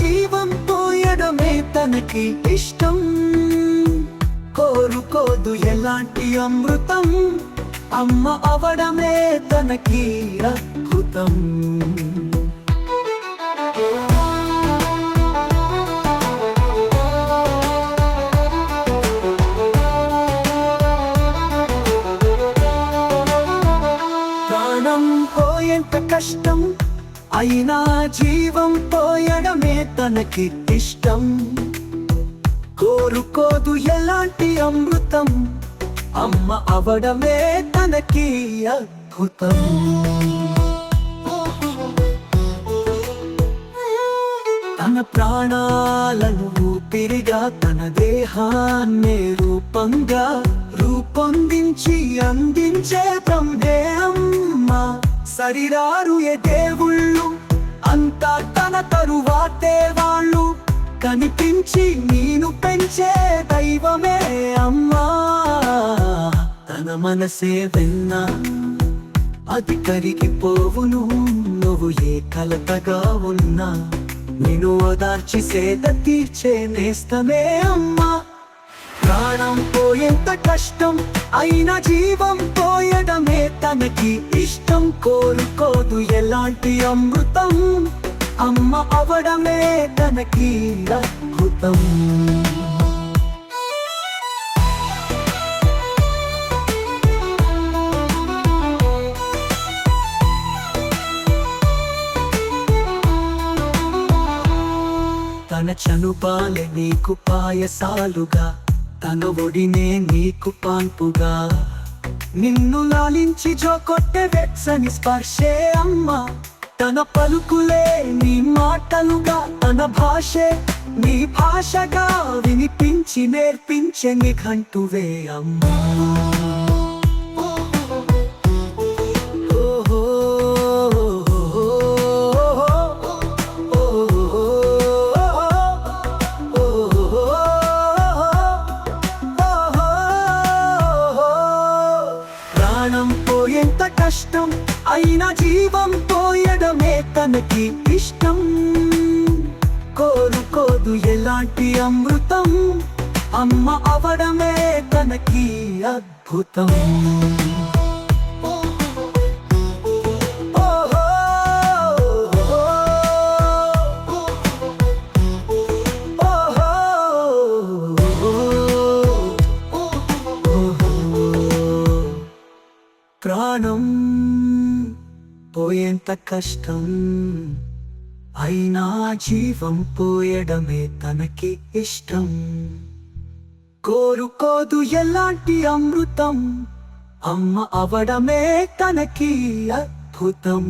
జీవం పోయడమే తనకి ఇష్టం. కోరుకోదు ఎలాంటి అమృతం, అమ్మ అవడమే తనకి అద్భుతం. ప్రాణం పోయేంత కష్టం అయినా జీవం పోయడమే తనకి ఇష్టం. కోరుకోదు ఎలాంటి అమృతం, అమ్మ అవడమే తనకి అద్భుతం. తన ప్రాణాలను ఊపిరిగా తన దేహాన్నే రూపంగా రూపొందించి అందించే బ్రహ్మే అమ్మ. శరీరారు ఏ దేవుళ్ళు, అంతా తన తరువాతే వాళ్ళు. కనిపించి నేను పెంచే దైవమే అమ్మా. తన మనసే వెన్నా అది కరిగిపోవును. నువ్వు ఏ కలతగా ఉన్నా నేను ఓదార్చి సేద తీర్చే నేస్తమే అమ్మా. ప్రాణం పోయేంత కష్టం అయినా జీవం పోయడమే తనకి ఇష్టం. కోరుకోదు ఎలాంటి అమృతం, అమ్మ అవడమే తనకి అద్భుతం. తన చనుపాలే నీకు పాయసాలుగా, తన ఒడినే నీకు పాన్పుగా. నిన్ను లాలించి జోకొట్టే వెచ్చని స్పర్శే అమ్మ. తన పలుకులే నీ మాటలుగా, తన భాషే నీ భాషగా వినిపించి నేర్పించే నిఘంటువే అమ్మా. ప్రాణం పోయేంత కష్టం అయినా జీవం పోయడమే తనకి ఇష్టం. కోరుకోదు ఎలాంటి అమృతం, అమ్మ అవడమే తనకి అద్భుతం. ప్రాణం పోయేంత కష్టం అయినా జీవం పోయడమే తనకి ఇష్టం. కోరుకోదు ఎలాంటి అమృతం, అమ్మ అవడమే తనకి అద్భుతం.